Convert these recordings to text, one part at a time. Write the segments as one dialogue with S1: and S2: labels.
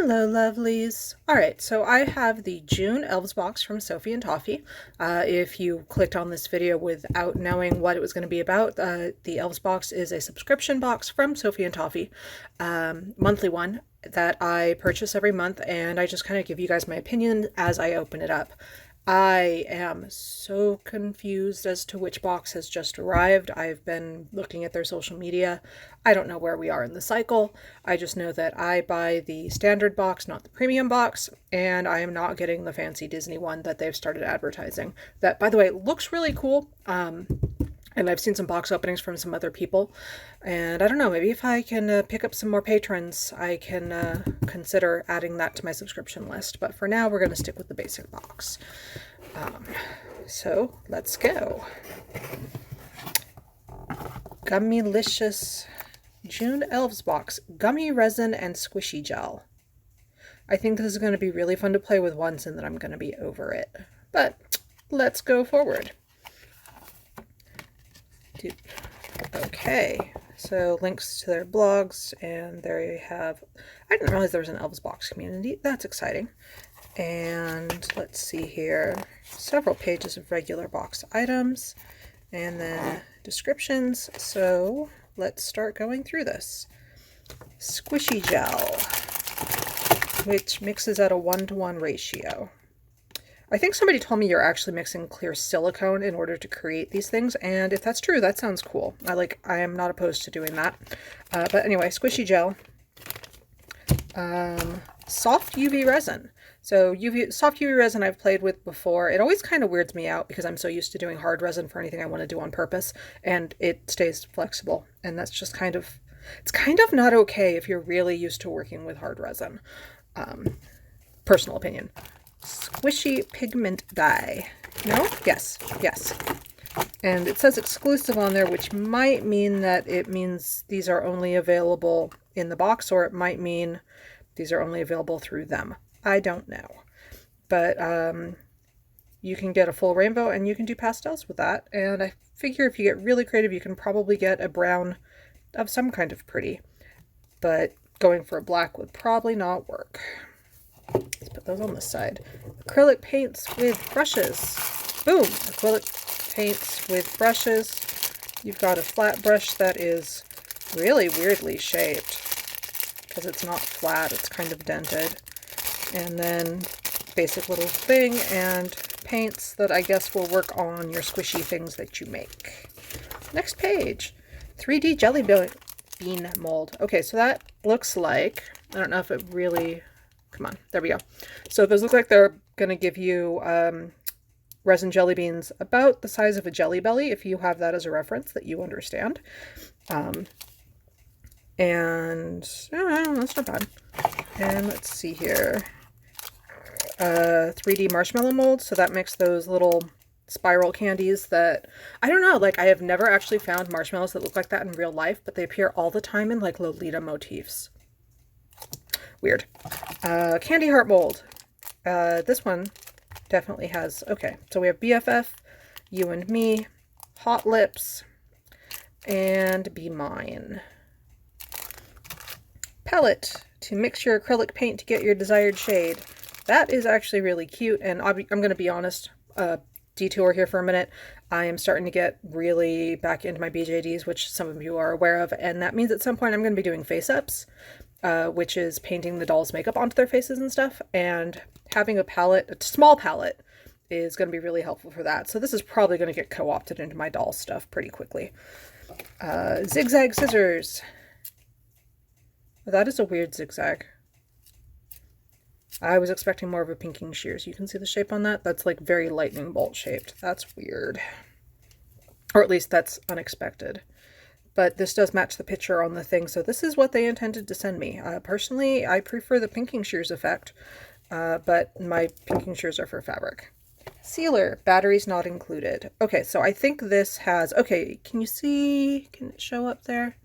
S1: Hello, lovelies. All right, so I have the June Elves box from Sophie and Toffee. If you clicked on this video without knowing what it was going to be about, the Elves box is a subscription box from Sophie and Toffee, monthly one that I purchase every month, and I just kind of give you guys my opinion as I open it up. I am so confused as to which box has just arrived. I've been looking at their social media. I don't know where we are in the cycle. I just know that I buy the standard box, not the premium box, and I am not getting the fancy Disney one that they've started advertising. That, by the way, looks really cool. And I've seen some box openings from some other people. And I don't know, maybe if I can pick up some more patrons, I can consider adding that to my subscription list. But for now, we're going to stick with the basic box. So let's go. Gummylicious June Elves box. Gummy resin and squishy gel. I think this is going to be really fun to play with once and then I'm going to be over it. But let's go forward. Okay, so links to their blogs, and there you have, I didn't realize there was an Elves box community. That's exciting. And let's see here, several pages of regular box items, and then descriptions. So let's start going through this. Squishy gel, which mixes at a 1-to-1 ratio. I think somebody told me you're actually mixing clear silicone in order to create these things, and if that's true, that sounds cool. I am not opposed to doing that. But anyway, squishy gel. Soft UV resin. So soft UV resin I've played with before. It always kind of weirds me out because I'm so used to doing hard resin for anything I want to do on purpose, and it stays flexible, and that's just it's kind of not okay if you're really used to working with hard resin. Personal opinion. Squishy pigment dye. No? Yes. Yes. And it says exclusive on there, which might mean that it means these are only available in the box, or it might mean these are only available through them. I don't know. But you can get a full rainbow and you can do pastels with that. And I figure if you get really creative, you can probably get a brown of some kind of pretty. But going for a black would probably not work. Let's put those on the side. Acrylic paints with brushes. Boom! Acrylic paints with brushes. You've got a flat brush that is really weirdly shaped because it's not flat, it's kind of dented. And then basic little thing and paints that I guess will work on your squishy things that you make. Next page. 3D jelly bean mold. Okay, so that looks like, I don't know if it really... Come on, there we go. So those look like they're going to give you resin jelly beans about the size of a Jelly Belly, if you have that as a reference that you understand. And that's not bad. And let's see here. 3D marshmallow mold. So that makes those little spiral candies that, I don't know, like I have never actually found marshmallows that look like that in real life, but they appear all the time in like Lolita motifs. Weird. Candy heart mold. This one definitely has, okay, so we have BFF, You and Me, Hot Lips, and Be Mine. Pellet to mix your acrylic paint to get your desired shade. That is actually really cute, and I'm going to be honest, detour here for a minute. I am starting to get really back into my BJDs, which some of you are aware of, and that means at some point I'm going to be doing face-ups. Which is painting the dolls' makeup onto their faces and stuff, and having a palette, a small palette, is going to be really helpful for that. So this is probably going to get co-opted into my doll stuff pretty quickly. Zigzag scissors. That is a weird zigzag. I was expecting more of a pinking shears. You can see the shape on that? That's like very lightning bolt shaped. That's weird. Or at least that's unexpected. But this does match the picture on the thing, so this is what they intended to send me. Personally, I prefer the pinking shears effect, but my pinking shears are for fabric. Sealer, batteries not included. Okay, so I think this has, okay, can you see, can it show up there?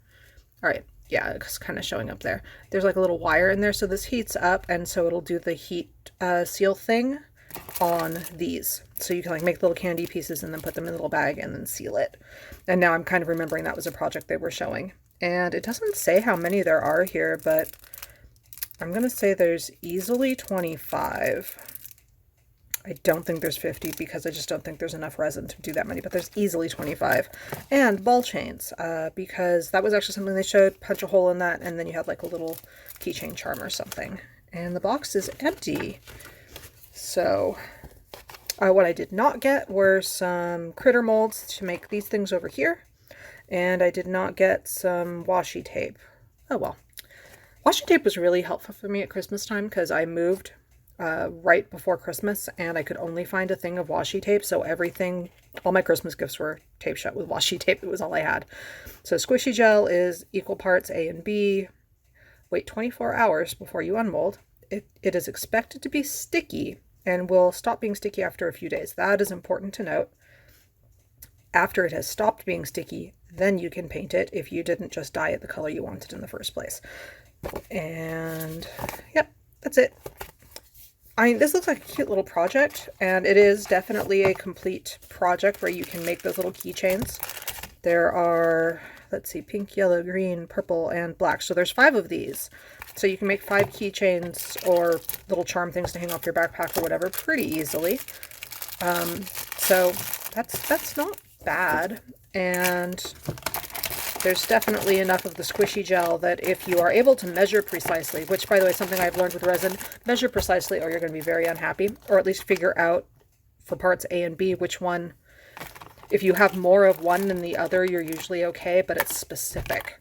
S1: All right, yeah, it's kind of showing up there. There's like a little wire in there, so this heats up, and so it'll do the heat seal thing on these. So you can like make little candy pieces and then put them in a little bag and then seal it. And now I'm kind of remembering that was a project they were showing. And it doesn't say how many there are here, but I'm going to say there's easily 25. I don't think there's 50 because I just don't think there's enough resin to do that many, but there's easily 25. And ball chains, because that was actually something they showed. Punch a hole in that, and then you had like a little keychain charm or something. And the box is empty. So what I did not get were some critter molds to make these things over here. And I did not get some washi tape. Oh well. Washi tape was really helpful for me at Christmas time because I moved right before Christmas and I could only find a thing of washi tape. So everything, all my Christmas gifts were tape shut with washi tape. It was all I had. So squishy gel is equal parts A and B. Wait 24 hours before you unmold. It is expected to be sticky and will stop being sticky after a few days. That is important to note. After it has stopped being sticky, then you can paint it if you didn't just dye it the color you wanted in the first place. And yep, that's it. This looks like a cute little project, and it is definitely a complete project where you can make those little keychains. There are, let's see, pink, yellow, green, purple, and black. So there's 5 of these. So you can make 5 keychains or little charm things to hang off your backpack or whatever pretty easily. So that's not bad. And there's definitely enough of the squishy gel that if you are able to measure precisely, which by the way is something I've learned with resin, measure precisely or you're going to be very unhappy, or at least figure out for parts A and B which one. If you have more of one than the other, you're usually okay, but it's specific.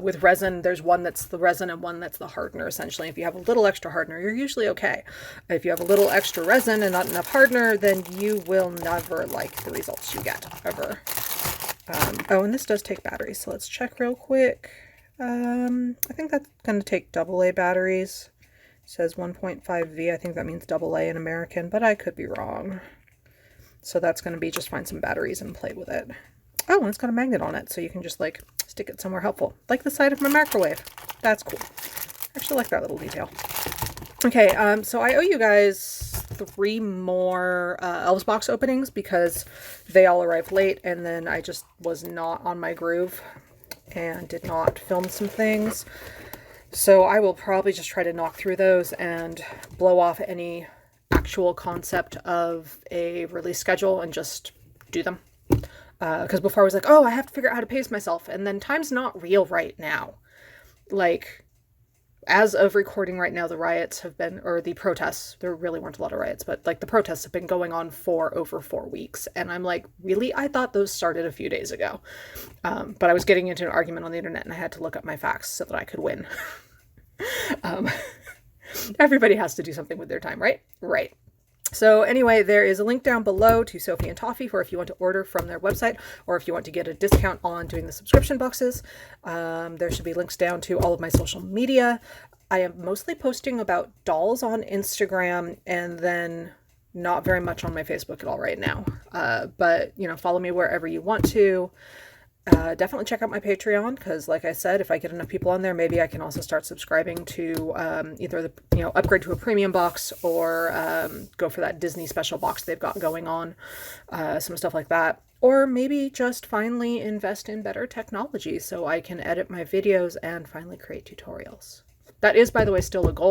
S1: With resin, there's one that's the resin and one that's the hardener, essentially. If you have a little extra hardener, you're usually okay. If you have a little extra resin and not enough hardener, then you will never like the results you get, ever. Oh, and this does take batteries, so let's check real quick. I think that's going to take AA batteries. It says 1.5V. I think that means AA in American, but I could be wrong. So that's going to be just find some batteries and play with it. Oh, and it's got a magnet on it, so you can just like stick it somewhere helpful, like the side of my microwave. That's cool. I actually like that little detail. Okay, so I owe you guys 3 more Elves box openings because they all arrived late and then I just was not on my groove and did not film some things. So I will probably just try to knock through those and blow off any actual concept of a release schedule and just do them. Because before I was like, oh, I have to figure out how to pace myself. And then time's not real right now. Like, as of recording right now, the riots have been, or the protests, there really weren't a lot of riots, but like the protests have been going on for over 4 weeks. And I'm like, really? I thought those started a few days ago. But I was getting into an argument on the internet and I had to look up my facts so that I could win. Everybody has to do something with their time, right? Right. So anyway, there is a link down below to Sophie and Toffee for if you want to order from their website or if you want to get a discount on doing the subscription boxes. There should be links down to all of my social media. I am mostly posting about dolls on Instagram and then not very much on my Facebook at all right now. But, you know, follow me wherever you want to. Definitely check out my Patreon because, like I said, if I get enough people on there, maybe I can also start subscribing to either the upgrade to a premium box or go for that Disney special box they've got going on, some stuff like that. Or maybe just finally invest in better technology so I can edit my videos and finally create tutorials. That is, by the way, still a goal.